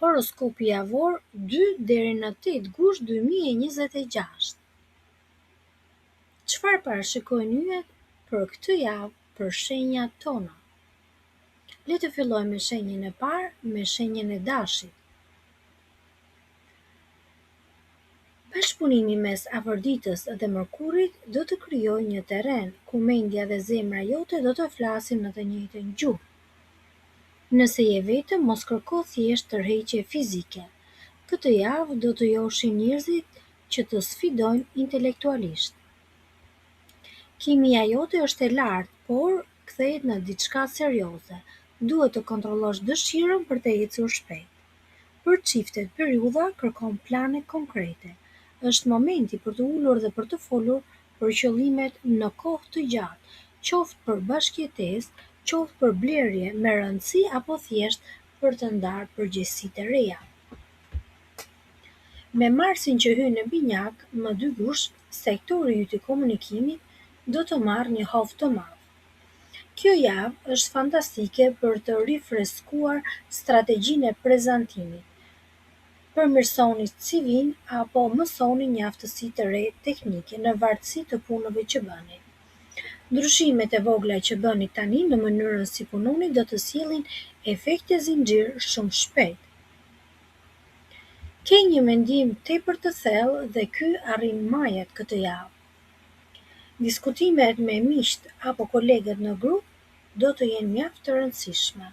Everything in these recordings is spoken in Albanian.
Horoskopi javor 2 deri në 8 gusht 2026. Çfarë parashikojnë yjet për këtë javë për shenjat tona? Le të fillojmë me shenjën e parë, me shenjën e Dashit. Bashkëpunimi mes Afroditës dhe Mërkurit do të krijojë një terren ku mendja dhe zemra jote do të flasin në të njëjtën gjuhë. Nëse je vetëm, mos kërko thjesht tërheqje fizike. Këtë javë do të joshin njerëzit që të sfidojnë intelektualisht. Kimia jote është e lartë, por kthehet në diçka serioze. Duhet të kontrollosh dëshirën për të ecur shpejt. Për çiftet, periudha kërkon plane konkrete. Është momenti për të ulur dhe për të folur për qëllimet në kohë të gjatë, qoftë për bashkëjetesë, qoftë për blerje me rëndësi apo thjesht për të ndarë përgjegjësi të reja. Me Marsin që hyn në binjak më 2 gusht, sektori yt i komunikimit do të marrë një hovë të madh. Kjo javë është fantastike për të rifreskuar strategjinë e prezantimit. Përmirësoni CV-n apo mësoni një aftësi të re teknike në varësi të punëve që bëni. Ndryshimet e vogla që bëni tani në mënyrën si punoni do të sjellin efekte zinxhir shumë shpejt. Ke një mendim tepër të thellë dhe ky arrin majet këtë javë. Diskutimet me miqt apo kolegët në grup do të jenë mjaft të rëndësishme.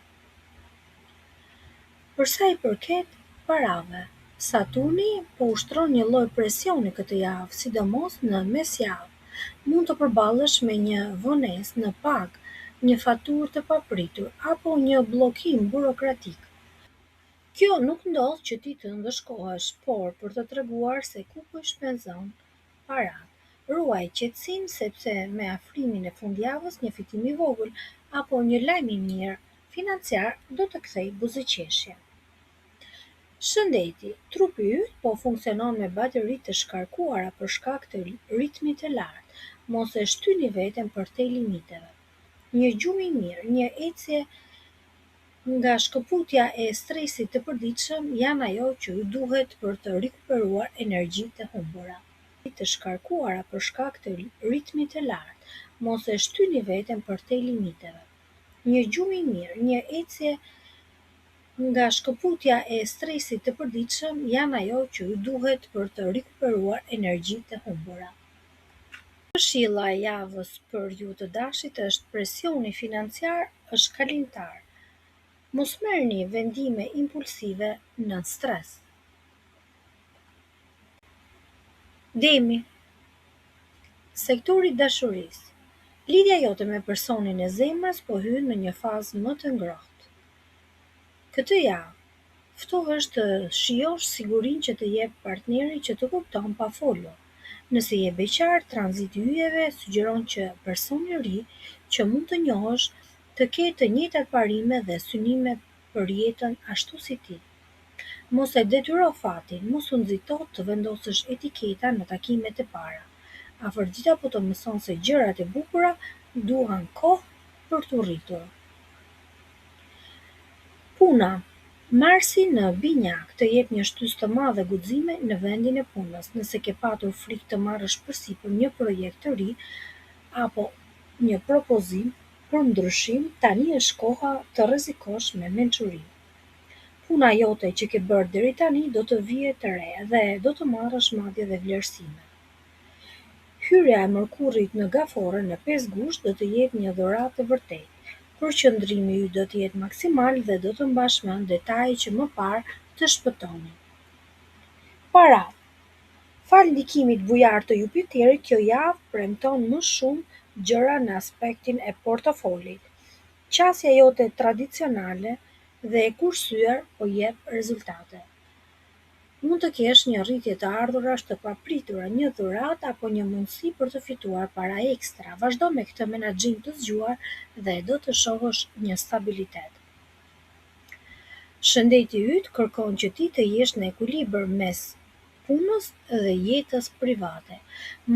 Për sa i përket parave, Saturni po ushtron një lloj presioni këtë javë, sidomos në mesjavë. Mund të përballesh me një vonesë në pagë, një faturë të papritur apo një bllokim burokratik. Kjo nuk ndodh që ti të ndëshkohesh, por për të treguar se ku po i shpenzon paratë. Ruaj qetësinë sepse me afrimin e fundjavës një fitim i vogël apo një lajm i mirë financiar do të kthejë buzëqeshje. Shëndeti, trupi yt po funksionon me bateri të shkarkuara për shkak të ritmit të lartë. Mos e shtyni veten përtej limiteve. Një gjumë i mirë, një ecje nga shkëputja e stresit të përditshëm janë ajo që ju duhet për të rikuperuar energjitë e humbura. Të shkarkuara për shkak të ritmit të lartë. Mos e shtyni veten përtej limiteve. Një gjumë i mirë, një ecje nga shkëputja e stresit të përditshëm janë ajo që ju duhet për të rikuperuar energjitë e humbura. Këshilla e javës për ju të dashit është presioni financiar është kalimtar. Mos merrni vendime impulsive në stres. Demi, sektori i dashurisë. Lidhja jote me personin e zemrës po hyn në një fazë më të ngrohtë. Këtë javë, ftohesh të shijosh sigurinë që të jep partneri që të kupton pa folur. Nëse je beqar, tranziti i yjeve sugjeron që personi i ri që mund të njohësh të ketë të njëjtat parime dhe synime për jetën ashtu si ti. Mos e detyro fatin, mos u nxito të vendosësh etiketa në takimet e para. Afërdita po të mëson se gjërat e bukura duan kohë për t'u rritur. Puna. Marsi në binjak të jep një shtysë të madhe guxime në vendin e punës. Nëse ke patur frikë të marrësh përsipër një projekt të ri apo një propozim për ndryshim, tani është koha të rrezikosh me mençuri. Puna jote që ke bërë deri tani do të vijë të re dhe do të marrësh madje dhe vlerësime. Hyrja e Mërkurit në Gafore në 5 gusht do të jep një dhuratë të vërtetë. Përqendrimi yt do të jetë maksimal dhe do të mbash mend detajet që më parë të shpëtoni. Para. Fal ndikimit bujar të Jupiterit, kjo javë premton më shumë gjëra në aspektin e portofolit. Qasja jote tradicionale dhe e kursyer po jep rezultate. Mund të kesh një rritje të ardhurash të papritura, një dhuratë apo një mundësi për të fituar para ekstra. Vazhdo me këtë menaxhim të zgjuar dhe do të shohësh një stabilitet. Shëndeti yt kërkon që ti të jesh në ekuilibër mes punës dhe jetës private.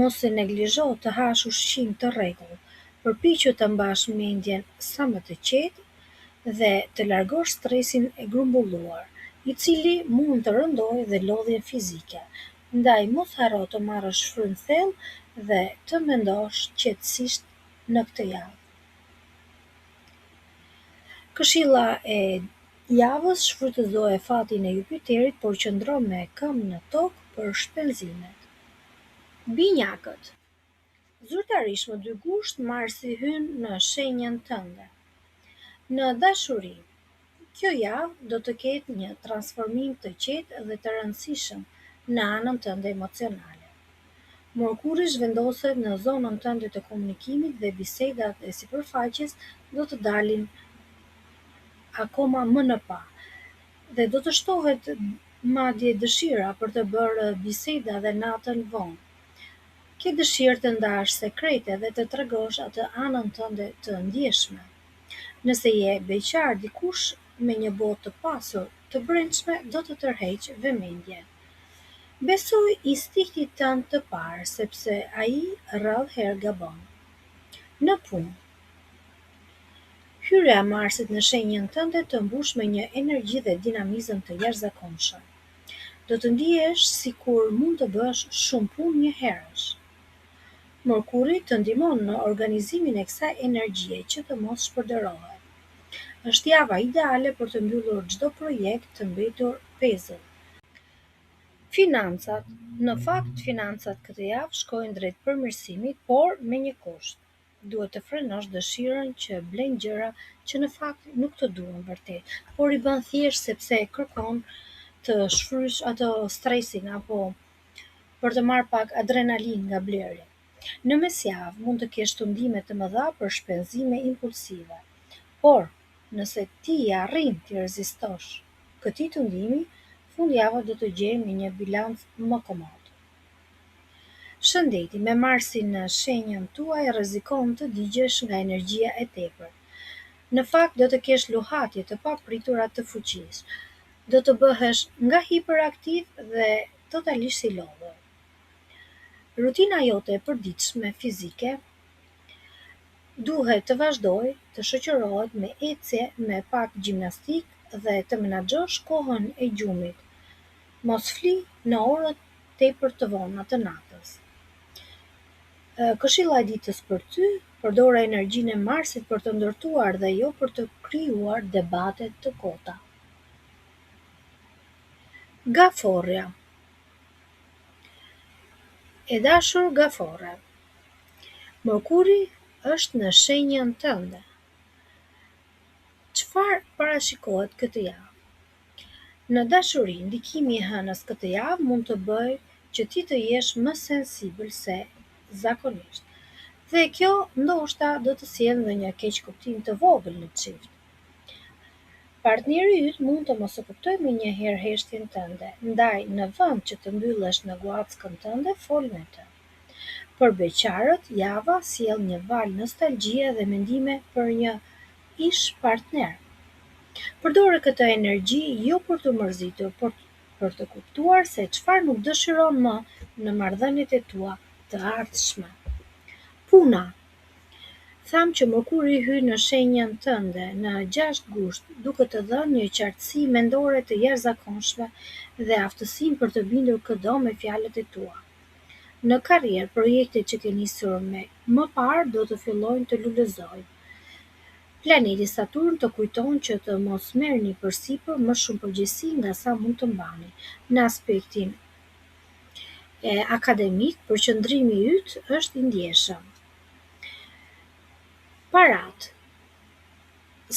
Mos e neglizho të hash ushqim të rregullt. Përpiqu të mbash mendjen sa më të qetë dhe të largosh stresin e grumbulluar. i cili mund të rëndojë dhe lodhjen fizike. Ndaj mos harro të marrësh frymë thellë dhe të mendosh qetësisht në këtë javë. Këshilla e javës shfrytëzoje fatin e Jupiterit, por qëndro me këmbë në tokë për shpenzimet. Binjakët. Zyrtarisht më 2 gusht Marsi hyn në shenjën tënde. Në dashuri, kjo javë do të ketë një transformim të qetë dhe të rëndësishëm në anën tënde emocionale. Mërkuri zhvendoset në zonën tënde të komunikimit dhe bisedat e sipërfaqes do të dalin akoma më në pa dhe do të shtohet madje dëshira për të bërë biseda dhe natën vonë. Ke dëshirë të ndash sekrete dhe të tregosh atë anën tënde të ndjeshme. Nëse je beqar, dikush me një botë të pasur të brendshme do të tërheqë vëmendje. Besoj instiktit tënd të parë, sepse ai rrallë herë gabon. Në punë. Hyrja e Marsit në shenjën tënde të mbush me një energji dhe dinamizëm të jashtëzakonshëm. Do të ndihesh sikur mund të bësh shumë punë një herësh. Mërkuri të ndihmon në organizimin e kësaj energjie që të mos shpërdoret. Është java ideale për të mbyllur çdo projekt të mbetur pezëll. Financat. Në fakt, financat këtë javë shkojnë drejt përmirësimit, por me një kusht. Duhet të frenosh dëshirën që blen gjëra që në fakt nuk të duan vërtet, por i bën thjesht sepse kërkon të shfrysh ato stresin apo për të marrë pak adrenalin nga blerja. Në mesjavë mund të kesh tundime të mëdha për shpenzime impulsive, por nëse ti arrin të rezistosh këtij tundimi, fundjava do të gjejë me një bilanc më komod. Shëndeti. Me Marsin në shenjën tuaj rrezikon të digjesh nga energjia e tepërt. Në fakt do të kesh luhatje të papritura të fuqisë. Do të bëhesh nga hiperaktiv dhe totalisht i lodhur. Rutina jote e përditshme fizike duhet të vazhdojë të shoqërohet me ecje, me pak gjimnastik dhe të menaxhosh kohën e gjumit. Mos fli në orët tepër të vona të natës. Këshilla e ditës për ty, përdore energjinë e Marsit për të ndërtuar dhe jo për të krijuar debate të kota. Gaforja. E dashur Gafore, Mërkuri është në shenjën tënde. Çfarë parashikohet këtë javë? Në dashuri, ndikimi i hënës këtë javë mund të bëjë që ti të jesh më sensibël se zakonisht. Dhe kjo ndoshta do të sjellë ndonjë keqkuptim të vogël në çift. Partneri yt mund të mos e kuptojë menjëherë heshtjen tënde, ndaj në vend që të mbyllesh në guackën tënde, fol me të. Për beqarët, java sjell një val nostalgjie dhe mendime për një ish partner. Përdore këtë energji jo për të mërzitur, por për të kuptuar se çfarë nuk dëshiron më në marrëdhëniet e tua të ardhshme. Puna. Tham që Mërkuri hyn në shenjën tënde në 6 gusht, duke të dhënë një qartësi mendore të jashtëzakonshme dhe aftësinë për të bindur këdo me fjalët e tua. Në karrierë, projektet që ke nisur më parë do të fillojnë të lullëzojnë. Planeti Saturn të kujton që të mos merrni përsipër më shumë përgjegjësi nga sa mund të mbani. Në aspektin akademik, përqendrimi yt është i ndjeshëm. Parat.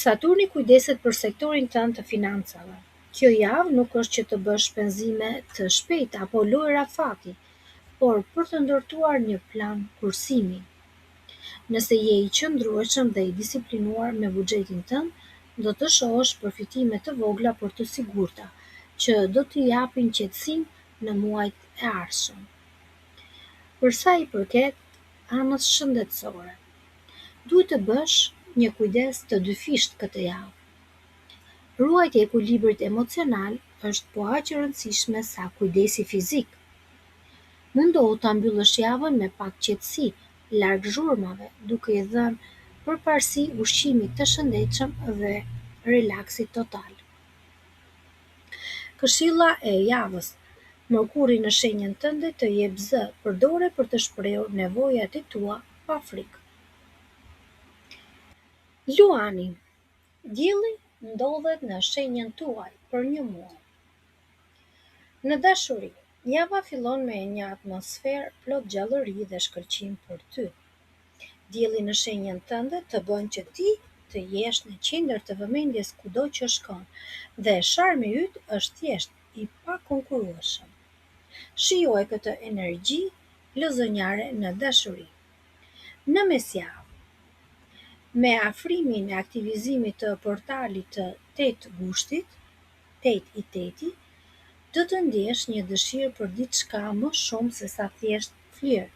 Saturni kujdeset për sektorin tënd të financave. Kjo javë nuk është që të bësh shpenzime të shpejta apo lojra fati, por për të ndërtuar një plan kursimi. Nëse je i qëndrueshëm dhe i disiplinuar me buxhetin tënd, do të shohësh përfitime të vogla por të sigurta, që do t'i japin qetësinë në muajt e ardhshëm. Për sa i përket anës shëndetësore, duhet të bësh një kujdes të dyfisht këtë javë. Ruajtja e ekuilibrit emocional është po aq e rëndësishme sa kujdesi fizik. Mundohu ta mbyllësh javën me pak qetësi, larg zhurmave, duke i dhënë përparësi ushqimit të shëndetshëm dhe relaksit total. Këshilla e javës. Mërkuri në shenjën tënde të jep zë, përdore për të shprehur nevojat e tua pa frikë. Luani. Dielli ndodhet në shenjën tuaj për një muaj. Në dashuri, java fillon me një atmosferë plot gjallëri dhe shkëlqim për ty. Dielli në shenjën tënde të bën që ti të jesh në qendër të vëmendjes kudo që shkon, dhe sharmi yt është thjesht i pakonkurrueshëm. Shijoj këtë energji lozonjare në dashuri. Në mesjavë, me afrimin e aktivizimit të portalit të 8 gushtit, 8 i 8, do të ndjesh një dëshirë për diçka më shumë se sa thjesht flirë.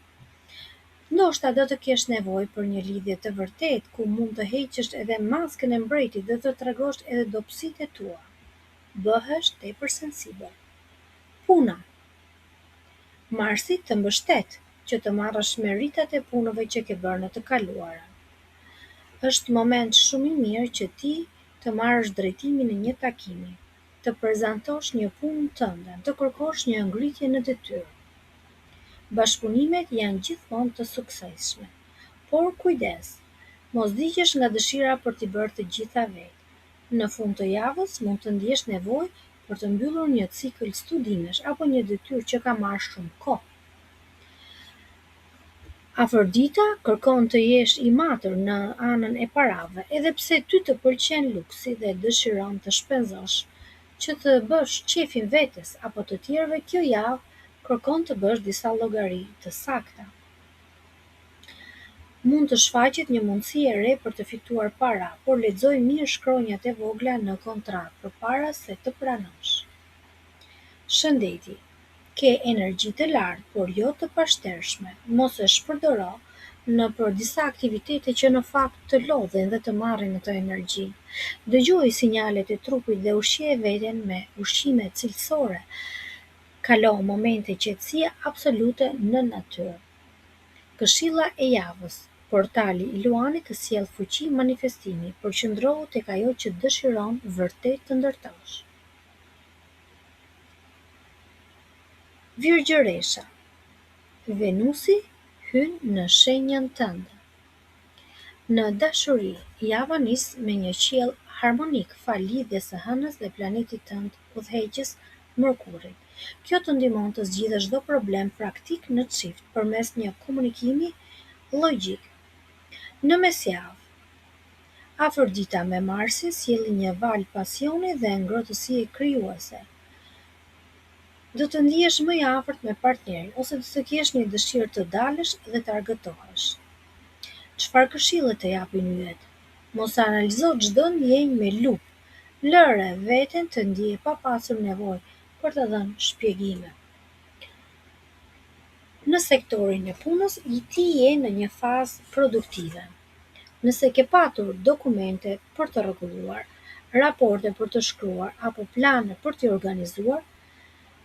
Ndoshta do të kesh nevojë për një lidhje të vërtetë ku mund të heqësh edhe maskën e mbretit dhe të tregosh edhe dobësitë e tua. Bëhesh tepër sensibël. Puna. Marsi të mbështet që të marrësh meritat e punëve që ke bërë në të kaluarën. Është moment shumë i mirë që ti të marrësh drejtimin e një takimi, të prezantosh një punë tënde, të kërkosh një ngritje në detyrë. Bashkëpunimet janë gjithmonë të suksesshme, por kujdes, mos digjesh nga dëshira për t'i bërë të gjitha vetë. Në fund të javës mund të ndjesh nevojë për të mbyllur një cikël studimesh apo një detyrë që ka marrë shumë kohë. Afrodita kërkon të jesh i matër në anën e parave, edhe pse ty të pëlqen luksi dhe dëshiron të shpenzosh, që të bësh qefin vetes apo të tjerëve, kjo javë kërkon të bësh disa llogari të sakta. Mund të shfaqet një mundësi e re për të fituar para, por lexoj mirë shkronjat e vogla në kontratë përpara se të pranosh. Shëndeti. Ke energji të lartë, por jo të pashtershme. Mos e shpërdoro në për disa aktivitete që në fakt të lodhin dhe të marrin këtë energji. Dëgjoj sinjalet e trupit dhe ushqie veten me ushqime cilësore. Kalo momente qetësie absolute në natyrë. Këshilla e javës. Portali i Luanit të sjell fuqi manifestimi, përqendrohu tek ajo që dëshiron vërtet të ndërtosh. Virgjëresha. Venusi hyn në shenjën tënde. Në dashuri, java nis me një qiell harmonik fal lidhjes së hënës dhe planetit tënd udhëheqës Mërkurit. Kjo të ndihmon të zgjidhësh çdo problem praktik në çift përmes një komunikimi logjik. Në mesjavë, Afrodita me Marsin sjellin një valë pasioni dhe ngrohtësie krijuese. Do të ndihesh më i afërt me partnerin ose do të kesh një dëshirë të dalësh dhe të argëtohesh. Çfarë këshille të japin yjet? Mos analizo çdo ndjenjë me lup. Lëre veten të ndjejë pa pasur nevojë për të dhënë shpjegime. Në sektorin e punës, ti je në një fazë produktive. Nëse ke patur dokumente për të rregulluar, raporte për të shkruar apo plane për t'i organizuar,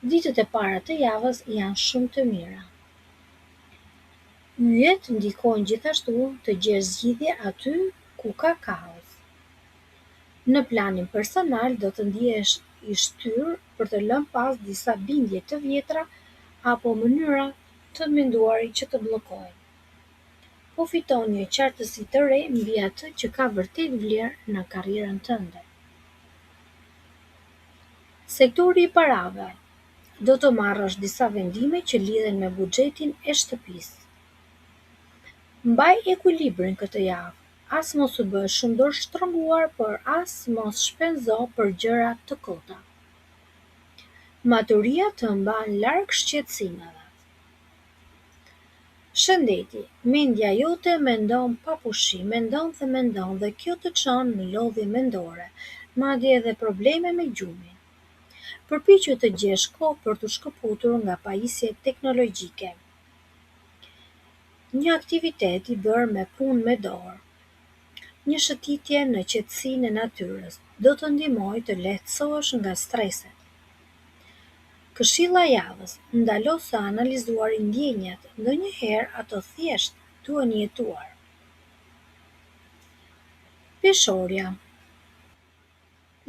ditët e para të javës janë shumë të mira. Yjet ndikojnë gjithashtu të gjesh zgjidhje aty ku ka kaos. Në planin personal do të ndihesh i shtyrë për të lënë pas disa bindje të vjetra apo mënyra të menduarit që të bllokojnë. Po fiton një qartësi të re mbi atë që ka vërtet vlerë në karrierën tënde. Sektori i parave. Do të marrësh disa vendime që lidhen me buxhetin e shtëpisë. Mbaj ekuilibrin këtë javë. As mos u bë shumë dorështrënguar, por as mos shpenzo për gjëra të kota. Maturia të mban larg shqetësimeve. Shëndeti. Mendja jote mendon papushim, mendon dhe kjo të çon në lodhje mendore, madje edhe probleme me gjumin. Përpiqu të gjesh kohë për të shkëputur nga pajisjet teknologjike. Një aktivitet i bërë me punë me dorë. Një shëtitje në qetësinë e natyrës do të ndihmojë të lehtësohesh nga streset. Këshilla e javës. Ndalo së analizuari ndjenjat, ndonjëherë ato thjesht duhen jetuar. Peshorja.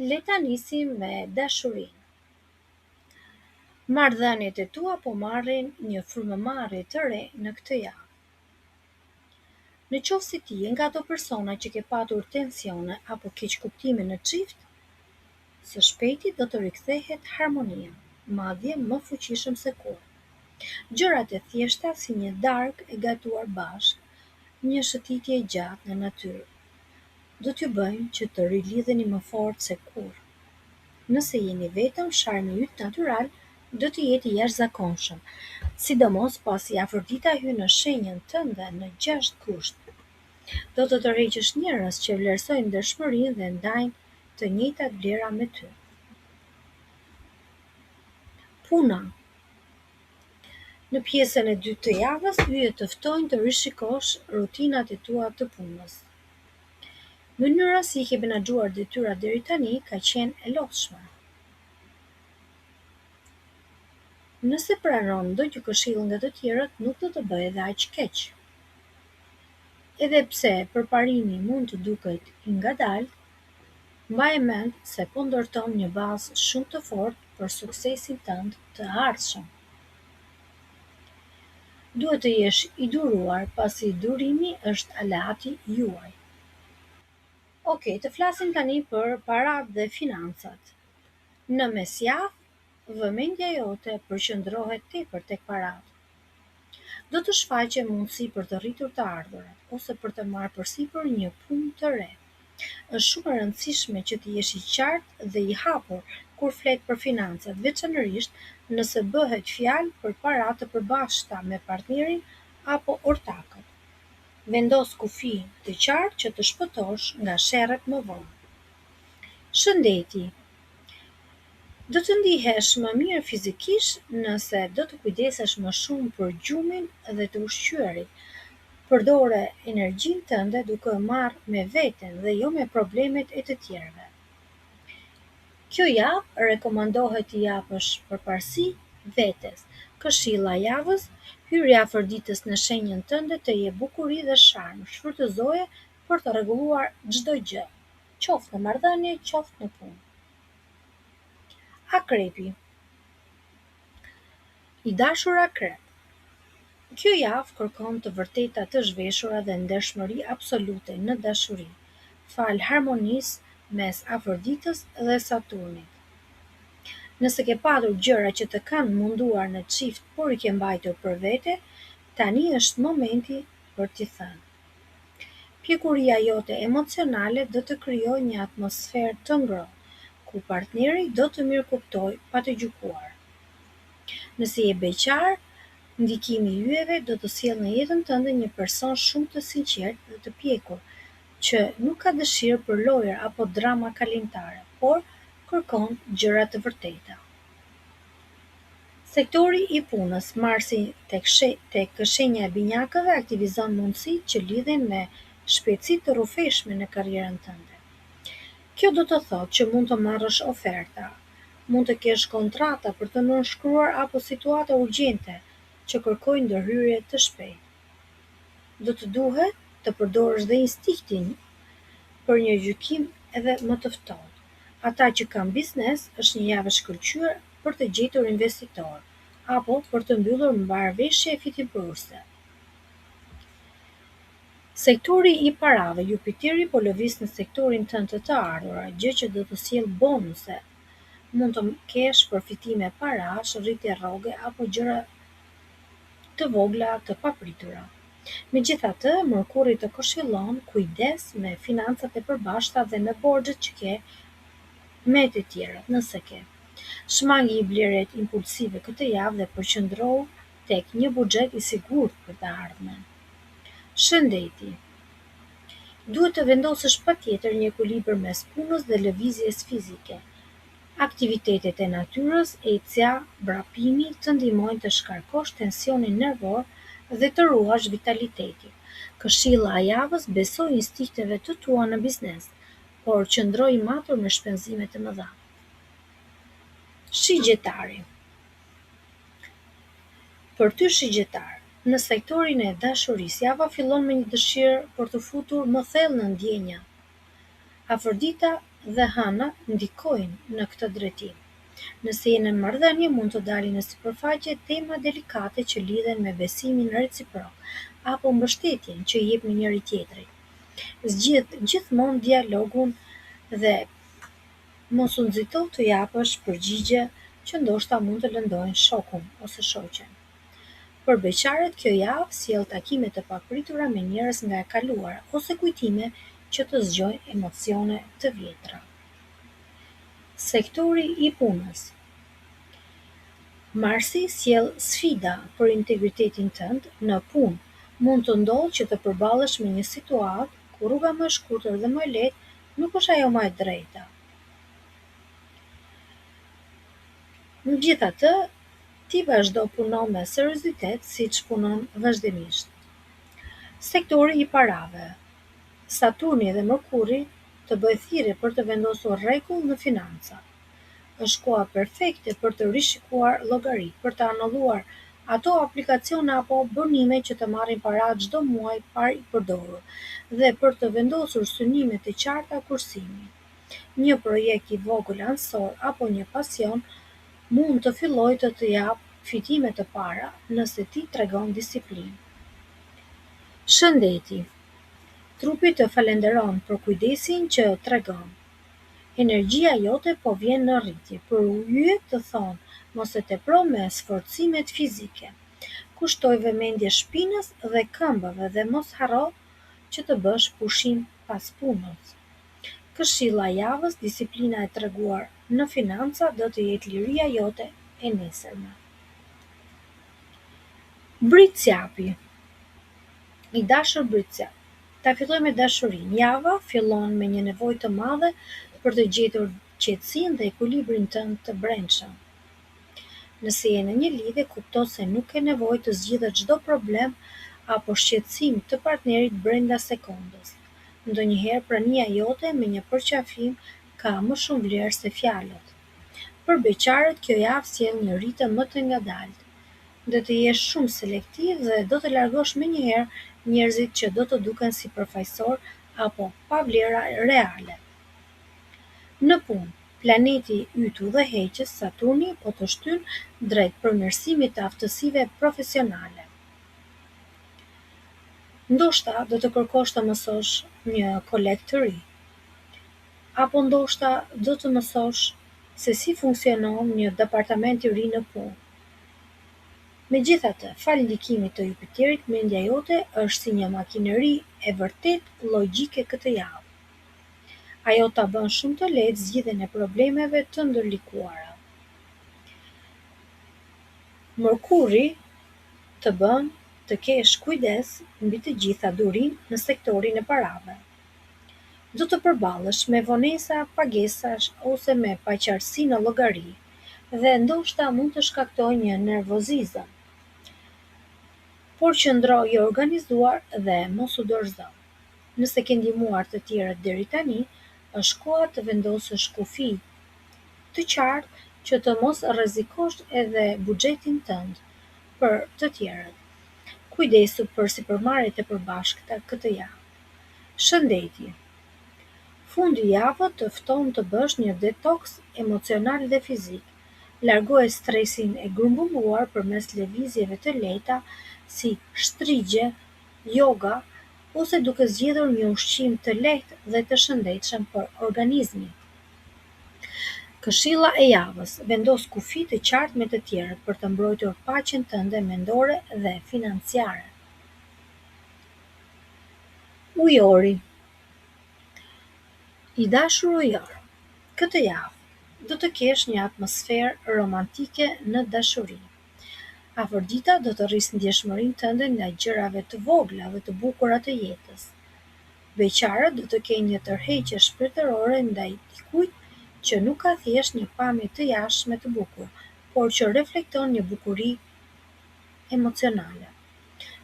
Le ta nisim me dashurinë. Marrëdhëniet e tua po marrin një frymëmarrje të re në këtë javë. Në qoftë se ti je nga ato persona që ke patur tensione apo keqkuptime në çift, së shpejti do të rikthehet harmonia, madje më fuqishëm se kur. Gjërat e thjeshta si një darkë e gatuar bashkë, një shëtitje e gjatë në natyrë, do t'ju bëjnë që të rilidheni më fort se kur. Nëse jeni vetëm, sharmi yt natyral do të jetë i jashtëzakonshëm, sidomos pasi Afrodita hyn në shenjën tënde në 6 gusht. Do të tërheqësh njerëz që vlerësojnë ndershmërinë dhe ndajnë të njëjtat vlera me ty. Puna. Në pjesën e dytë të javës, yjet të ftojnë të rishikosh rutinat e tua të punës. Mënyra si i ke menaxhuar detyrat deri tani ka qenë e lodhshme. Nëse pranon ndonjë këshill nga të tjerët, nuk do të bëhet edhe aq keq. Edhe pse përparimi mund të duket i ngadaltë, mbaje mend se po ndërton një bazë shumë të fortë për suksesin tënd të ardhshëm. Duhet të jesh i duruar pasi durimi është aleati juaj. Okej, të flasim tani për paratë dhe financat. Në mesjavë, vëmendja jote përqendrohet tepër tek paratë. Do të shfaqe mundësi për të rritur të ardhurat ose për të marrë përsipër një punë të re. Është shumë e rëndësishme që të jesh i qartë dhe i hapur kur flet për financat, veçanërisht nëse bëhet fjalë për para të përbashkëta me partnerin apo ortakët. Vendos kufi të qartë që të shpëtosh nga sherret më vonë. Shëndeti. Do të ndihesh më mirë fizikisht nëse do të kujdesesh më shumë për gjumin dhe të ushqyerit. Përdore energjinë tënde duke marrë me veten dhe jo me problemet e të tjerëve. Kjo javë rekomandohet t'i japësh përparësi vetes. Këshilla e javës, hyrja e Afroditës në shenjën tënde të jep bukuri dhe sharm. Shfrytëzoje për të rregulluar çdo gjë, qoftë në marrëdhënie, qoftë në punë. Akrepi. I dashur akrep. Kjo javë kërkon të vërteta të zhveshura dhe ndershmëri absolute në dashuri, fal harmonisë mes Afroditës dhe Saturnit. Nëse ke patur gjëra që të kanë munduar në çift por i ke mbajtur për vete, tani është momenti për t'i thënë. Pjekuria jote emocionale do të krijojë një atmosferë të ngrohtë, ku partneri do të mirëkuptojë pa të gjykuar. Nëse je beqar, ndikimi i yjeve do të sjellë në jetën tënde një person shumë të sinqert dhe të pjekur, që nuk ka dëshirë për lojër apo drama kalimtare, por kërkon gjëra të vërteta. Sektori i punës, Marsi tek shenja e binjakëve aktivizon mundësitë që lidhen me shpejtësi të rrufeshme në karrierën tënde. Kjo do të thotë që mund të marrësh oferta, mund të kesh kontrata për të nënshkruar apo situata urgjente që kërkojnë ndërhyrje të shpejtë. Do të duhet të përdorësh dhe instinktin për një gjykim edhe më të ftohtë. Ata që kanë biznes, është një javë e shkëlqyer për të gjetur investitor apo për të mbyllur marrëveshje fitiprurëse. Sektori i parave, Jupiteri po lëviz në sektorin tënd të ardhurave, gjë që do të sjellë bonuse. Mund të kesh përfitime parash, rritje rroge apo gjëra të vogla të papritura. Megjithatë, Mërkuri të këshillon kujdes me financat e përbashkëta dhe me borxhet që ke me të tjerët, nëse ke. Shmangi i blerjet impulsive këtë javë dhe përqendrohu tek një buxhet i sigurt për të ardhmen. Shëndeti. Duhet të vendosësh patjetër një ekuilibër mes punës dhe lëvizjes fizike. Aktivitetet e natyrës, ecja, vrapimi të ndihmojnë të shkarkosh tensionin nervor dhe të ruash vitalitetin. Këshilla e javës, beso instinkteve të tua në biznes, por qëndro i matur me shpenzime të mëdha. Shigjetari. Për ty shigjetar, në sektorin e dashurisë, java fillon me një dëshirë për të futur më thellë në ndjenja. Afrodita dhe Hana ndikojnë në këtë drejtim. Nëse jeni në marrëdhënie, mund të dalin në sipërfaqe tema delikate që lidhen me besimin reciprok apo mbështetjen që i jepni njëri tjetrit. Zgjidh gjithmonë dialogun dhe mos u nxito të japësh përgjigje që ndoshta mund të lëndojnë shokun ose shoqen. Për beqaret kjo javë sjell takime të papritura me njerëz nga e kaluara ose kujtime që të zgjojnë emocione të vjetra. Sektori i punës. Marsi sjell sfida për integritetin tënd në punë. Mund të ndodhë që të përballesh me një situatë ku rruga më e shkurtër dhe më e lehtë nuk është ajo më e drejta. Megjithatë, ti vazhdo puno me seriozitet siç punon vazhdimisht. Sektori i parave. Saturni dhe Mërkuri të bëjë thirrje për të vendosur rregull në financa. Është koha perfekte për të rishikuar llogaritë, për të anulluar ato aplikacione apo bonime që të marrin para çdo muaj pa i përdorur dhe për të vendosur synime të qarta kursimi. Një projekt i vogël ansor apo një pasion mund të fillojë të japë fitime të para nëse ti tregon disiplinë. Shëndeti. Trupi të falenderon për kujdesin që tregon. Energjia jote po vjen në rritje, por yjet të thonë mos e tepro me sforcimet fizike. Kushtoj vëmendje shpinës dhe këmbëve dhe mos harro që të bësh pushim pas punës. Këshilla e javës, disiplina e treguar në financa do të jetë liria jote e nesërme. Britsjapi. I dashur Britsjap. Ta filloj me dashurinë. Java fillon me një nevojë të madhe për të gjetur qetësinë dhe ekuilibrin tënd të brendshëm. Nëse je në një lidhje, kupto se nuk ke nevojë të zgjidhësh çdo problem apo shqetësim të partnerit brenda sekondës. Ndonjëherë prania jote me një përqafim ka më shumë vlerë se fjalët. Për beqarët, kjo javë sjell një ritëm më të ngadaltë. Do të jesh shumë selektiv dhe do të largosh menjëherë njerëzit që do të duken sipërfaqësor apo pa vlera reale. Në punë, planeti yt udhëheqës Saturni po të shtyn drejt përmirësimit të aftësive profesionale. Ndoshta do të kërkosh të mësosh një koleg të ri, apo ndoshta do të mësosh se si funksionon një departament i ri në punë. Megjithatë, fal ndikimit të Jupiterit, mendja jote është si një makineri e vërtet logjike këtë javë. Ajo ta bën shumë të lehtë zgjidhjen e problemeve të ndërlikuara. Mërkuri të bën të kesh kujdes mbi të gjitha durinë në sektorin e parave. Do të përballesh me vonesa, pagesash ose me paqartësi në llogari dhe ndoshta mund të shkaktojë një nervozizëm. Por qëndro i organizuar dhe mos u dorëzo. Nëse ke ndihmuar të tjerët deri tani, është koha të vendosësh kufi të qartë që të mos rrezikosh edhe buxhetin tënd për të tjerët. Kujdesu për sipërmarrjet e përbashkëta këtë javë. Shëndeti. Fundi i javës të fton të bësh një detoks emocional dhe fizik. Largoje stresin e grumbulluar përmes lëvizjeve të lehta si shtrigje, yoga ose duke zgjedhur një ushqim të lehtë dhe të shëndetshëm për organizmin. Këshilla e javës: vendos kufi të qartë me të tjerët për të mbrojtur paqen tënde mendore dhe financiare. Ujori. I dashur ujor, këtë javë do të kesh një atmosferë romantike në dashuri. Afërdita do të rrisë ndjeshmërinë tënde nga gjërave të vogla dhe të bukura të jetës. Beqarët do të kenë një tërheqje shpirtërore ndaj dikujt që nuk ka thjesht një pamje të jashtme të bukur, por që reflekton një bukuri emocionale.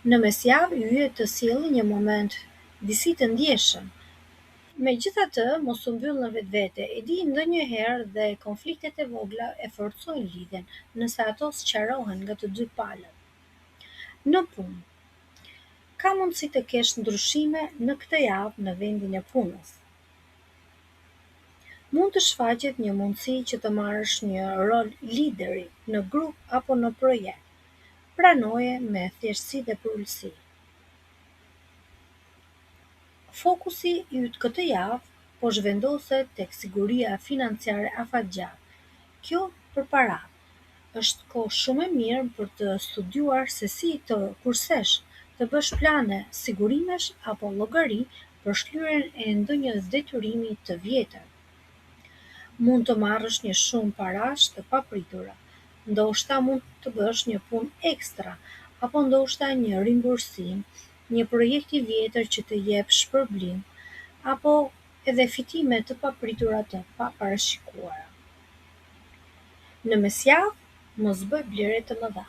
Në mesjavë yjet të sjellin një moment disi të ndjeshëm. Megjithatë, mos u mbyll në vetvete, e di ndonjëherë dhe konfliktet e vogla e forcojnë lidhjen, nëse ato sqarohen nga të dy palët. Në punë, ka mundësi të kesh ndryshime në këtë javë në vendin e punës. Mund të shfaqet një mundësi që të marrësh një rol lideri në grup apo në projekt. Pranoje me thjeshtësi dhe përulësi. Fokusi yt këtë javë po zhvendoset tek siguria financiare afatgjatë. Kjo për paratë. Është kohë shumë e mirë për të studiuar se si të kursesh, të bësh plane sigurimesh apo llogari për shlyerjen e ndonjë detyrimi të vjetër. Mund të marrësh një shumë parash të papritura, ndoshta mund të bësh një punë ekstra, apo ndoshta një rimbursim, një projekt i vjetër që të jep shpërblim, apo edhe fitime të papritura të paparashikuara. Në mesjavë, mos bëj blerje të mëdha.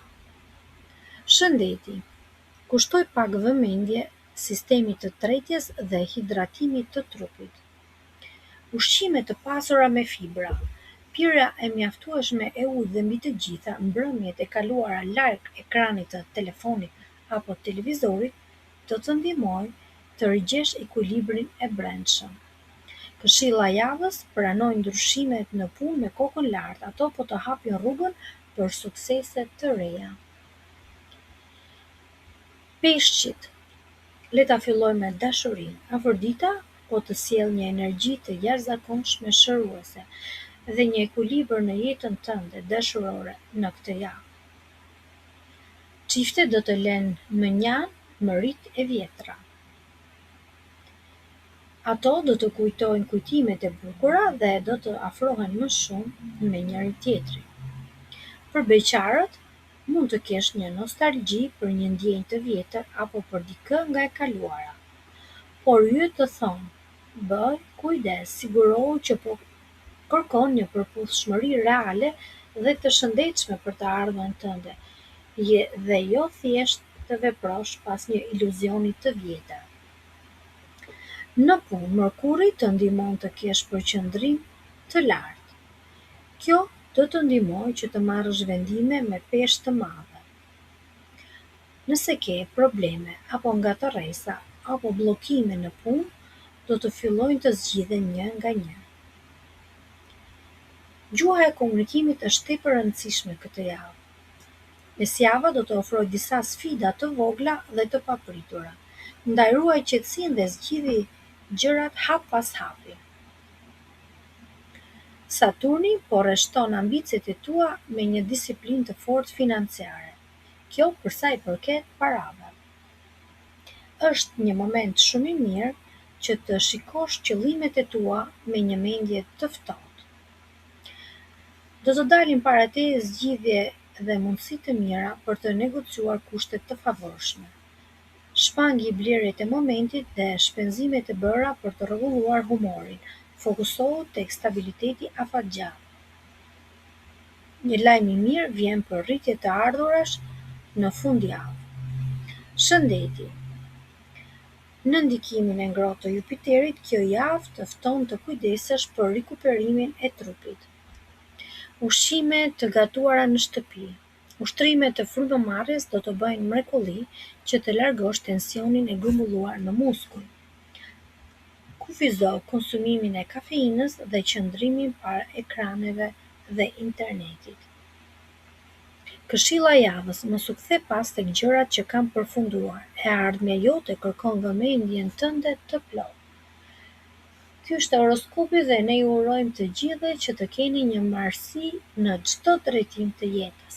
Shëndeti. Kushtoj pak vëmendje sistemit të tretjes dhe hidratimit të trupit. Ushqime të pasura me fibra. Pirja e mjaftueshme e ujit dhe mbi të gjitha mbrëmjet e kaluara larg ekranit të telefonit apo televizorit do të ndihmojnë të rigjesh ekuilibrin e brendshëm. Këshilla e javës: pranoj ndryshimet në punë me kokën lart, ato po të hapin rrugën për suksese të reja. Peshqit. Le ta fillojmë me dashurinë. Afrodita po të sjellë një energji të jashtëzakonshme shëruese dhe një ekuilibër në jetën tënde dashurore në këtë javë. Çiftet do të lënë mënjan mërit e vjetra. Ato do të kujtojnë kujtimet e bukura dhe do të afrohen më shumë me njëri tjetrin. Për beqarët, mund të kesh një nostalgji për një ndjenjë të vjetër apo për dikë nga e kaluara. Por yjet të thonë: bëj kujdes, sigurohu që po kërkon një përputhshmëri reale dhe të shëndetshme për të ardhmen tënde, dhe jo thjesht të veprosh pas një iluzioni të vjetër. Në punë, Mërkuri të ndihmon të kesh përqendrim të lartë. Kjo do të ndihmojë që të marrësh vendime me peshë të madhe. Nëse ke probleme apo ngatërresa apo bllokime në punë, do të fillojnë të zgjidhen një nga një. Gjuha e komunikimit është tepër e rëndësishme këtë javë. Mesjava do të ofrojë disa sfida të vogla dhe të papritura. Ndaj ruaj qetësinë dhe zgjidhi gjërat hap pas hapi. Saturni po rreshton ambicet e tua me një disiplinë të fortë financiare. Kjo për sa i përket parave. Është një moment shumë i mirë që të shikosh qëllimet e tua me një mendje të ftohtë. Do të dalin para teje zgjidhje dhe mundësi të mira për të negociuar kushte të favorshme. Shpangi blerjet e momentit dhe shpenzimet e bëra për të rregulluar humorin. Fokusohu tek stabiliteti afatgjatë. Një lajm i mirë vjen për rritje të ardhurash në fundjavë. Shëndeti. Në ndikimin e ngrohtë të Jupiterit, kjo javë të fton të kujdesesh për rikuperimin e trupit. Ushqime të gatuara në shtëpi. Ushtrimet të frymëmarrjes do të bëjnë mrekulli që të largosh tensionin e grumbulluar në muskuj. Kufizo konsumimin e kafeinës dhe qëndrimin para ekraneve dhe internetit. Këshilla e javës: mos u kthe pas tek gjërat që kanë përfunduar. E ardhmja jote kërkon vëmendjen tënde të plotë. Ky është horoskopi dhe ne ju urojmë të gjithëve që të keni një marsi në çdo drejtim të jetës.